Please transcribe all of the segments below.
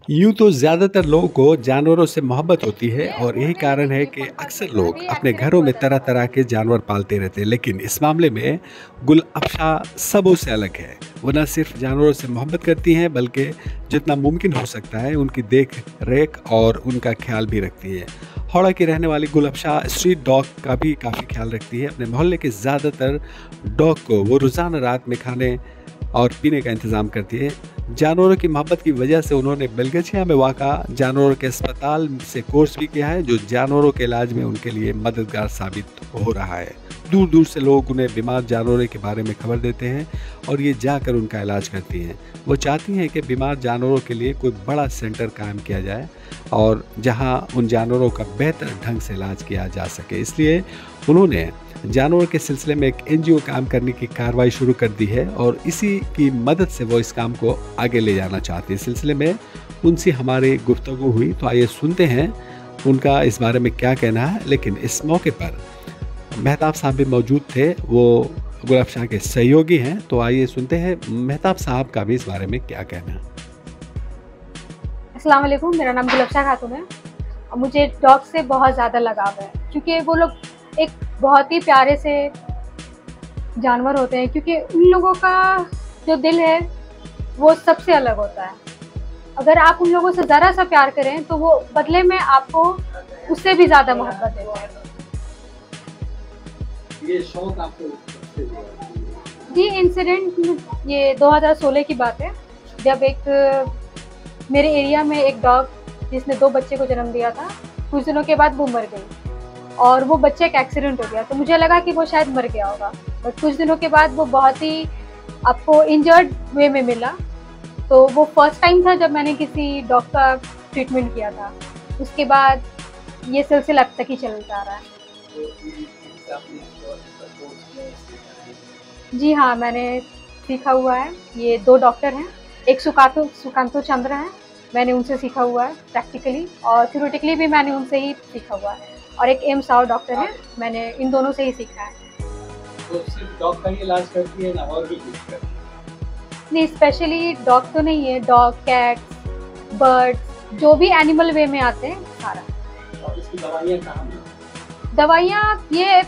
यूँ तो ज़्यादातर लोगों को जानवरों से मोहब्बत होती है और यही कारण है कि अक्सर लोग अपने घरों में तरह-तरह के जानवर पालते रहते हैं। लेकिन इस मामले में गुलअफ़शा सबों से अलग है। वो ना सिर्फ़ जानवरों से मोहब्बत करती हैं बल्कि जितना मुमकिन हो सकता है उनकी देख-रेख और उनका ख़्याल भी रखती है। हौड़ा की रहने वाली गुलअफ़शा स्ट्रीट डॉग का भी काफ़ी ख़्याल रखती है। अपने मोहल्ले के ज़्यादातर डॉग को वो रोज़ाना रात में खाने और पीने का इंतज़ाम करती है। जानवरों की मोहब्बत की वजह से उन्होंने बेलगछिया में वाक़ा जानवरों के अस्पताल से कोर्स भी किया है, जो जानवरों के इलाज में उनके लिए मददगार साबित हो रहा है। दूर-दूर से लोग उन्हें बीमार जानवरों के बारे में खबर देते हैं और ये जाकर उनका इलाज करती हैं। वो चाहती हैं कि बीमार जानवरों के लिए कोई बड़ा सेंटर कायम किया जाए और जहाँ उन जानवरों का बेहतर ढंग से इलाज किया जा सके। इसलिए उन्होंने जानवर के सिलसिले में एक एनजीओ काम करने की कार्रवाई शुरू कर दी है और इसी की मदद से वो इस काम को आगे ले जाना चाहती है। इस सिलसिले में उनसे हमारी गुफ्तगू हुई, तो आइए सुनते हैं उनका इस बारे में क्या कहना है। लेकिन इस मौके पर मेहताब साहब भी मौजूद थे, वो गुलअफ़शा के सहयोगी हैं, तो आइए सुनते हैं मेहताब साहब का भी इस बारे में क्या कहना है। अस्सलाम वालेकुम, मेरा नाम गुलअफ़शा खातून है और मुझे डॉग से बहुत ज़्यादा लगाव है क्योंकि वो लोग एक बहुत ही प्यारे से जानवर होते हैं। क्योंकि उन लोगों का जो दिल है वो सबसे अलग होता है। अगर आप उन लोगों से ज़रा सा प्यार करें तो वो बदले में आपको उससे भी ज़्यादा मोहब्बत देते हैं। ये शौक आपको जी, इंसिडेंट ये 2016 की बात है, जब एक मेरे एरिया में एक डॉग जिसने 2 बच्चे को जन्म दिया था, कुछ दिनों के बाद वो मर गई और वो बच्चे का एक्सीडेंट हो गया। तो मुझे लगा कि वो शायद मर गया होगा, बट कुछ दिनों के बाद वो बहुत ही आपको इंजर्ड वे में मिला। तो वो फर्स्ट टाइम था जब मैंने किसी डॉग का ट्रीटमेंट किया था। उसके बाद ये सिलसिला अब तक ही चलता आ रहा है। जी हाँ, मैंने सीखा हुआ है। ये 2 डॉक्टर हैं, एक सुकांतो चंद्र हैं, मैंने उनसे सीखा हुआ है प्रैक्टिकली, और थ्योरेटिकली भी मैंने उनसे ही सीखा हुआ है। और एक एम साव डॉक्टर हैं, मैंने इन दोनों से ही सीखा है। तो सिर्फ डॉग का ही इलाज करती है ना और भी कुछ करती है? नहीं, स्पेशली डॉग तो नहीं है, डॉग, कैट्स, बर्ड्स, जो भी एनिमल वे में आते हैं सारा। और इसकी दवाइयाँ कहाँ मिलती हैं? दवाइयाँ ये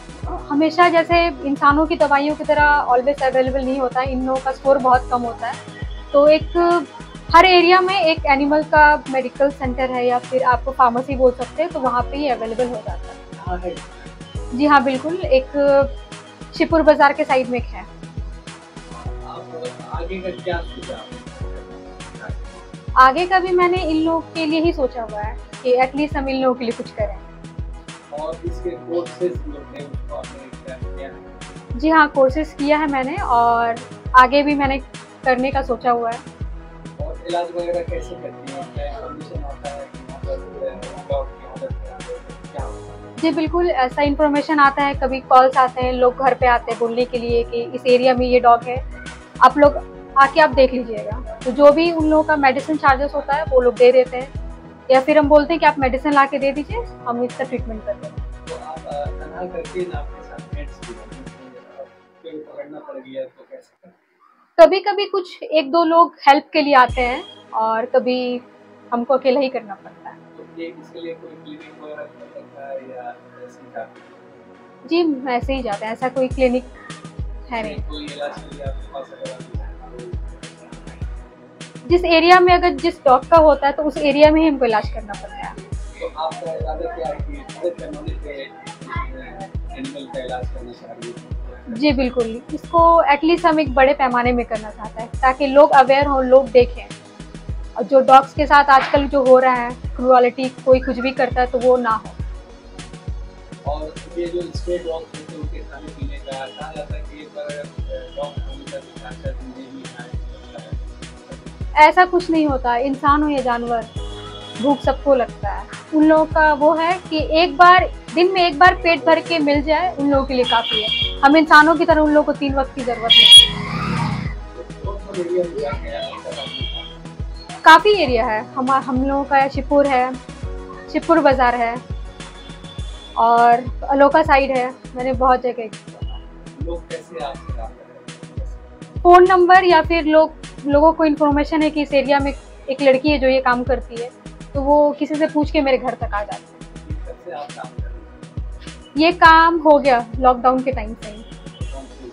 हमेशा जैसे इंसानों की दवाइयों की तरह ऑलवेज अवेलेबल नहीं होता है, इन लोगों का स्कोर बहुत कम होता है। तो एक हर एरिया में एक एनिमल का मेडिकल सेंटर है या फिर आपको फार्मेसी बोल सकते हैं, तो वहाँ पे ये अवेलेबल हो जाता है। कहाँ है? जी हाँ, बिल्कुल, एक शिवपुर बाज़ार के साइड में एक है। आप आगे का क्या सुझाव? आगे का भी मैंने इन लोगों के लिए ही सोचा हुआ है कि एटलीस्ट हम इन लोगों के लिए कुछ करें। और इसके कोर्सेज जो है उसको आपने क्या किया है? जी हाँ, कोर्सेज़ किया है मैंने और आगे भी मैंने करने का सोचा हुआ है। और इलाज वगैरह कैसे करती हैं? क्या इन्फॉर्मेशन आता है कि मतलब डॉग की मदद से क्या होता है? जी बिल्कुल, ऐसा इन्फॉर्मेशन आता है, कभी कॉल्स आते हैं, लोग घर पे आते हैं बोलने के लिए कि इस एरिया में ये डॉग है, आप लोग आके आप देख लीजिएगा। तो जो भी उन लोगों का मेडिसिन चार्जेस होता है वो लोग दे देते हैं, या फिर हम बोलते हैं कि आप मेडिसिन ला के दे दीजिए, हम इसका ट्रीटमेंट कर देंगे। तो आप तनहा करके ना आपके साथ पेट्स भी रखते हैं, कोई पकड़ना पड़ गया तो कैसे करते हैं? कभी-कभी कुछ 1-2 लोग हेल्प के लिए आते हैं और कभी हमको अकेला ही करना पड़ता है। तो ये इसके लिए कोई क्लिनिक वगैरह खोल रखा है या ऐसे ही जाते हैं? जी, ऐसे ही जाते हैं, ऐसा कोई क्लिनिक है नहीं। कोई इलाज के लिए आपके पास अगर आप जिस एरिया में अगर जिस डॉग का होता है तो उस एरिया में ही हमको इलाज करना पड़ता है। तो आपका इरादा क्या है कि बड़े पैमाने पे एनिमल का इलाज करना चाहिए? जी बिल्कुल, इसको एटलीस्ट हम एक बड़े पैमाने में करना चाहते हैं ताकि लोग अवेयर हों, लोग देखें। और जो डॉग्स के साथ आजकल जो हो रहा है, क्रूअलिटी, कोई कुछ भी करता है तो वो ना हो। और ये जो स्ट्रे डॉग्स होते हैं उनके खाने पीने का कहा जाता है कि एक बार डॉग खाने का 4-4 दिन नहीं खाएं तो ऐसा कुछ नहीं होता, इंसान हो या जानवर, भूख सबको लगता है। उन लोगों का वो है कि एक बार दिन में एक बार पेट भर के मिल जाए उन लोगों के लिए काफ़ी है। हम इंसानों की तरह उन लोगों को 3 वक़्त की ज़रूरत नहीं है। काफ़ी एरिया है, हम लोगों का शिवपुर है, शिवपुर बाज़ार है और अलोका साइड है, मैंने बहुत जगह लोग कैसे आपसे रब्ता करें? फ़ोन नंबर या फिर लोगों को इन्फॉर्मेशन है कि इस एरिया में एक लड़की है जो ये काम करती है, तो वो किसी से पूछ के मेरे घर तक आ जाती है। कब से आप काम कर रहे हैं? ये काम हो गया लॉकडाउन के टाइम से ही। कौन सी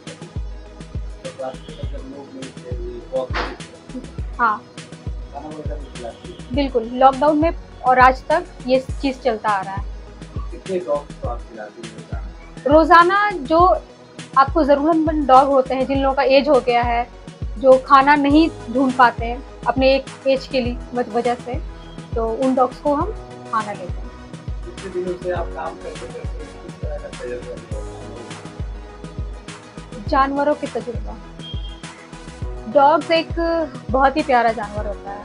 जब रास्ते में जब लोग नहीं थे, ये वॉक नहीं थे, हाँ खाना वगैरह भी खिलाती है। बिल्कुल, लॉकडाउन में और आज तक ये चीज़ चलता आ रहा है। कितने डॉग्स को आप खिलाती हैं रोजाना? रोज़ाना जो आपको ज़रूरतमंद डॉग होते हैं, जिन लोगों का एज हो गया है, जो खाना नहीं ढूंढ पाते हैं अपने एक एज के लिए वजह से, तो उन डॉग्स को हम खाना देते हैं। कितने दिनों से आप काम करते करते किस तरह का तजुर्बा है? जानवरों के तजुर्बा, डॉग्स एक बहुत ही प्यारा जानवर होता है।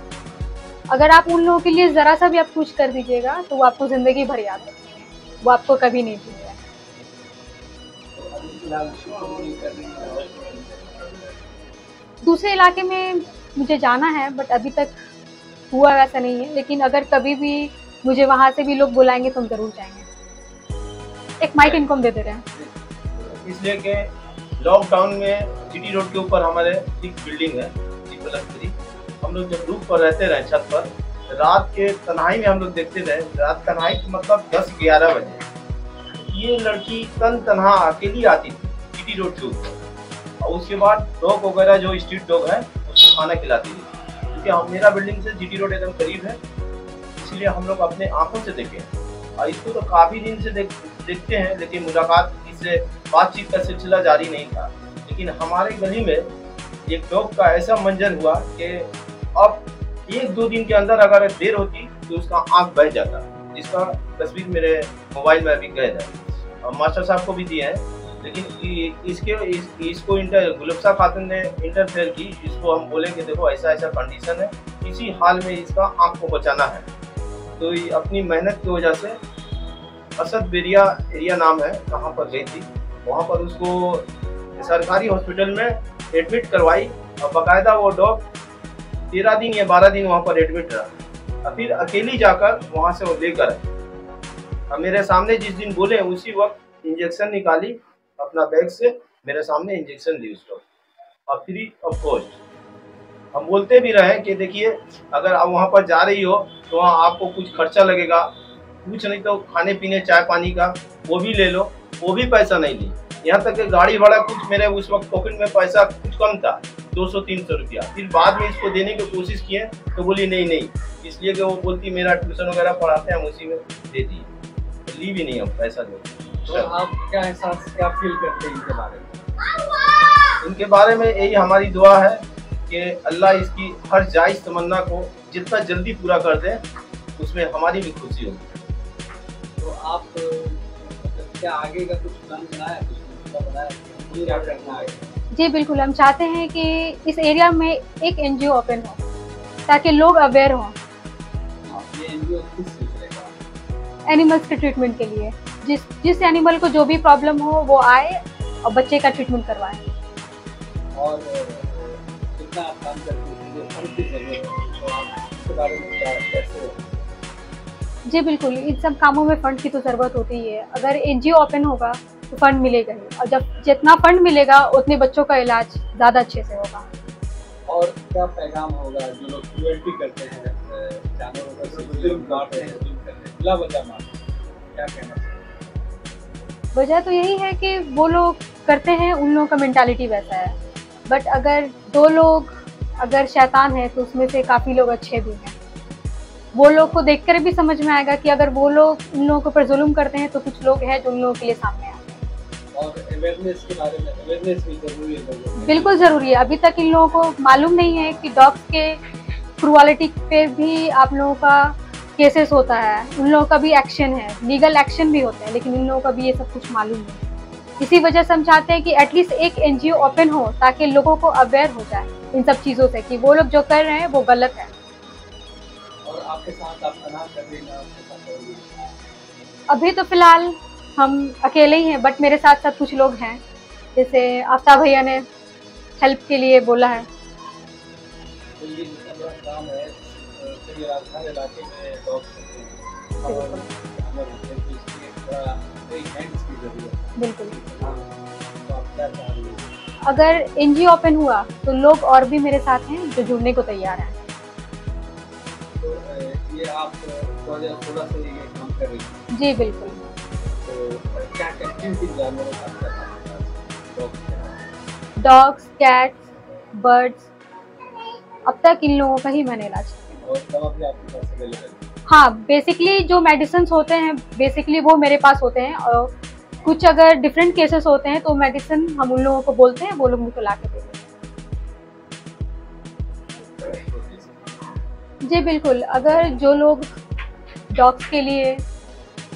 अगर आप उन लोगों के लिए ज़रा सा भी आप कुछ कर दीजिएगा तो वो आपको ज़िंदगी भर याद रखेंगे, वो आपको कभी नहीं भूलेगा। तो अभी फिलहाल शुरू नहीं कर रही है और दूसरे इलाके में मुझे जाना है, बट अभी तक हुआ वैसा नहीं है, लेकिन अगर कभी भी मुझे वहाँ से भी लोग बुलाएंगे तो हम ज़रूर जाएंगे। एक माइक इनको हम दे दे रहे हैं। इसलिए कि लॉकडाउन में जीटी रोड के ऊपर हमारे एक बिल्डिंग है G+3। हम लोग जब रूफ पर रहते रहे छत पर, रात के तन्हाई में हम लोग देखते रहे, रात तन्हाई मतलब 10-11 बजे ये लड़की तन्हा अकेली आती थी जीटी रोड के ऊपर, और उसके बाद डॉग वगैरह जो स्ट्रीट डॉग है उसको खाना खिलाती थी। क्योंकि मेरा बिल्डिंग से जीटी रोड एकदम करीब है, इसलिए हम लोग अपने आंखों से देखे और इसको तो काफ़ी दिन से देखते हैं, लेकिन मुलाकात इससे बातचीत का सिलसिला जारी नहीं था। लेकिन हमारे गली में एक डॉग का ऐसा मंजर हुआ कि अब 1-2 दिन के अंदर अगर देर होती तो उसका आँख बह जाता, जिसका तस्वीर मेरे मोबाइल में अभी कैद है और मास्टर साहब को भी दिए हैं। लेकिन इसको गुलफ्सा खातून ने इंटरफेयर की, इसको हम बोले कि देखो ऐसा ऐसा कंडीशन है, इसी हाल में इसका आँख को बचाना है। तो ये अपनी मेहनत की वजह से असद बेरिया एरिया नाम है, वहाँ पर गई थी, वहाँ पर उसको सरकारी हॉस्पिटल में एडमिट करवाई और बाकायदा वो डॉग 13 दिन या 12 दिन वहाँ पर एडमिट रहा और फिर अकेली जाकर वहाँ से वो लेकर आई और मेरे सामने जिस दिन बोले उसी वक्त इंजेक्शन निकाली अपना बैग से, मेरे सामने इंजेक्शन दी उसको और फ्री ऑफ कॉस्ट। हम बोलते भी रहे कि देखिए अगर आप वहाँ पर जा रही हो तो वहाँ आपको कुछ खर्चा लगेगा, कुछ नहीं तो खाने पीने चाय पानी का वो भी ले लो, वो भी पैसा नहीं ली। यहाँ तक कि गाड़ी भाड़ा कुछ मेरे उस वक्त पॉकेट में पैसा कुछ कम था, 200-300 रुपया। फिर बाद में इसको देने की कोशिश किए तो बोली नहीं, इसलिए कि वो बोलती मेरा ट्यूशन वगैरह पढ़ाते हैं, हम उसी में दे दिए, तो ली भी नहीं हम पैसा दो। तो आप क्या एहसास क्या फील करते हैं इनके बारे में? इनके बारे में यही हमारी दुआ है कि अल्लाह इसकी हर जायज़ तमन्ना को जितना जल्दी पूरा कर दे, उसमें हमारी भी खुशी होगी। तो आप मतलब क्या आगे का कुछ प्लान बनाया, कुछ बनाया कि क्या करना है? जी बिल्कुल, हम चाहते हैं कि इस एरिया में एक एनजीओ ओपन हो ताकि लोग अवेयर हों ये एनजीओ किस सिलसिले का? एनिमल्स के ट्रीटमेंट के लिए। जिस एनिमल को जो भी प्रॉब्लम हो वो आए और बच्चे का ट्रीटमेंट करवाएं। और कितना आप काम करते हैं, फंड की जरूरत है, तो आप इसके बारे में क्या कैसे? जी बिल्कुल, इन सब कामों में फ़ंड की तो ज़रूरत होती ही है। अगर एनजीओ ओपन होगा तो फ़ंड मिलेगा ही, और जब जितना फ़ंड मिलेगा उतने बच्चों का इलाज ज़्यादा अच्छे से होगा। और क्या पैगाम होगा जो लोग क्रुएल्टी करते हैं जानवरों का, जुल्म मारते हैं, जुल्म करते हैं, बिला वजह मारते हैं, क्या कहना चाहिए? वजह तो यही है कि वो लोग करते हैं, उन लोगों का मेंटालिटी वैसा है। बट अगर 2 लोग अगर शैतान है तो उसमें से काफ़ी लोग अच्छे भी हैं। वो लोग को देखकर भी समझ में आएगा कि अगर वो लोग उन लोगों के ऊपर जुल्म करते हैं तो कुछ लोग हैं जो उन लोगों के लिए सामने आते हैं। और अवेयरनेस के बारे में, अवेयरनेस भी जरूरी है लोगों में। बिल्कुल ज़रूरी है। अभी तक इन लोगों को मालूम नहीं है कि डॉग्स के क्रूअलिटी पे भी आप लोगों का केसेस होता है, उन लोगों का भी एक्शन है, लीगल एक्शन भी होते हैं, लेकिन इन लोगों का भी ये सब कुछ मालूम नहीं। इसी वजह से हम चाहते हैं कि एटलीस्ट एक एनजीओ ओपन हो ताकि लोगों को अवेयर हो जाए इन सब चीज़ों से कि वो लोग जो कर रहे हैं वो गलत है। और आपके साथ आप अनाथ कर देना, आपके साथ करोगे? अभी तो फिलहाल हम अकेले ही हैं, बट मेरे साथ साथ कुछ लोग हैं, जैसे आफ्ताब भैया ने हेल्प के लिए बोला है। तो ये जितना बड़ा काम है, तो ये राजस्थान इलाके में डॉग्स होते हैं और जानवर होते हैं, तो इसलिए थोड़ा कई हैंड्स की जरूरत है। बिल्कुल, तो आप क्या चाह रही हैं? अगर एनजीओ ओपन हुआ तो लोग और भी मेरे साथ हैं जो जुड़ने को तैयार हैं। तो ये आप 2016 से ये काम कर रही हैं, जी बिल्कुल। तो क्या क्या किन जानवरों का करना है? डॉग्स, कैट्स, बर्ड्स, अब तक इन लोगों का ही मैंने इलाज किया। और दवा भी आपके पास अवेलेबल है? हाँ, बेसिकली जो मेडिसिन होते हैं बेसिकली वो मेरे पास होते हैं, और कुछ अगर डिफरेंट केसेस होते हैं तो मेडिसिन हम उन लोगों को बोलते हैं, वो लोग मुझको ला के देते हैं। जी बिल्कुल, अगर जो लोग डॉग्स के लिए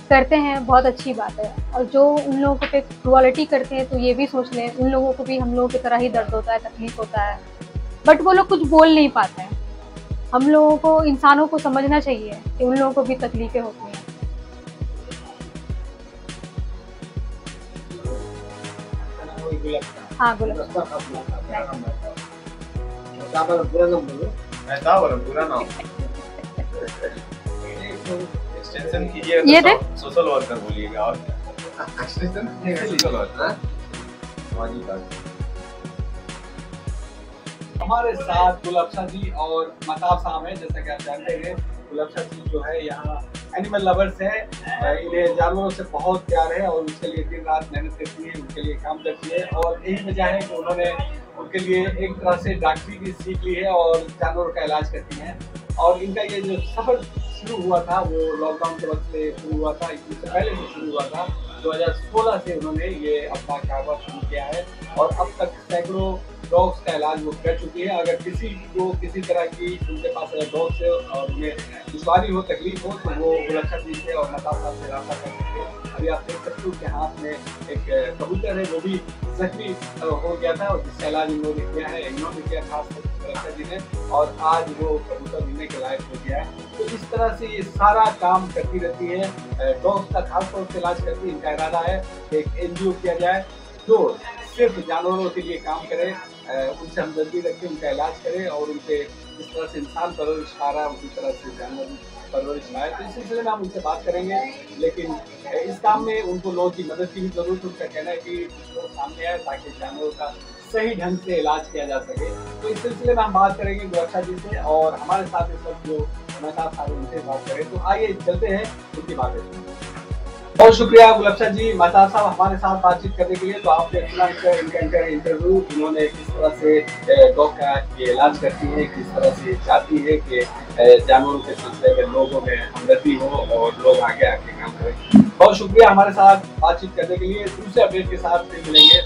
करते हैं बहुत अच्छी बात है, और जो उन लोगों पे क्रुअलिटी करते हैं तो ये भी सोच लें उन लोगों को भी हम लोगों की तरह ही दर्द होता है, तकलीफ होता है, बट वो लोग कुछ बोल नहीं पाते हैं। हम लोगों को, इंसानों को समझना चाहिए कि उन लोगों को भी तकलीफें होती हैं। हाँ गुलाब। पूरा नाम एक्सटेंशन कीजिए, ये दे? सोशल वर्कर बोलिएगा और क्या एक्सटेंशन सोशल वर्कर समाजी कार्य। हमारे साथ गुलाबशाह जी और महताब साहब हैं। जैसा कि आप जानते हैं गुलाबशाह जी जो है यहाँ एनिमल लवर्स है, इन्हें जानवरों से बहुत प्यार है और उसके लिए दिन रात मेहनत करती है, उनके लिए काम करती है, और यही वजह है कि उन्होंने उनके लिए एक तरह से डॉक्टरी की सीख ली है और जानवरों का इलाज करती हैं। और इनका ये जो सफ़र शुरू हुआ था वो लॉकडाउन के वक्त से शुरू हुआ था, इससे पहले से शुरू हुआ था। 2016 से उन्होंने ये अपना कारोबार शुरू किया है और अब तक सैकड़ों डॉग्स का इलाज वो कर चुकी है। अगर किसी को किसी तरह की उनके पास अगर डॉग्स है और उन्हें दुश्वारी हो, तकलीफ हो, तो वो गुलाबशाह जी से और महताब साहब से रब्ता कर सकते हैं। अभी आप देख सकते हो कि हाथ में एक कबूतर है, वो भी जख्मी हो गया था और जिसका इलाज इन्होंने किया है, इन्होंने किया खास गुलाबशाह जी ने, और आज वो कबूतर मिलने के लायक हो गया है। तो इस तरह से ये सारा काम करती रहती है, डॉग्स का खास तौर से इलाज करती है। इनका इरादा है एक NGO किया जाए जो सिर्फ जानवरों के लिए काम करे, उनसे हमदर्दी रखे, उनका इलाज करे और उनके जिस तरह से इंसान परवरिश पा रहा है उसी तरह से जानवर परवरिश पाए। तो इस सिलसिले में हम उनसे बात करेंगे, लेकिन इस काम में उनको लोगों की मदद की भी जरूरत है। उनका कहना है कि कुछ लोग सामने आए ताकि जानवरों का सही ढंग से इलाज किया जा सके। तो इस सिलसिले में हम बात करेंगे गुलाबशाह जी से, और हमारे साथ इस वक्त जो महताब साहब उनसे बात करें। तो आइए चलते हैं उनकी बातें। बहुत शुक्रिया गुलाबशाह जी, महताब साहब हमारे साथ बातचीत करने के लिए। तो आपने सुना इनका इंटरव्यू, इन्होंने किस तरह से डॉग का ये इलाज करती है, किस तरह से चाहती है कि जानवरों के सिलसिले में लोगों में हमदर्दी हो और लोग आगे आके काम करें। बहुत शुक्रिया हमारे साथ बातचीत करने के लिए। दूसरे अपडेट के साथ फिर मिलेंगे।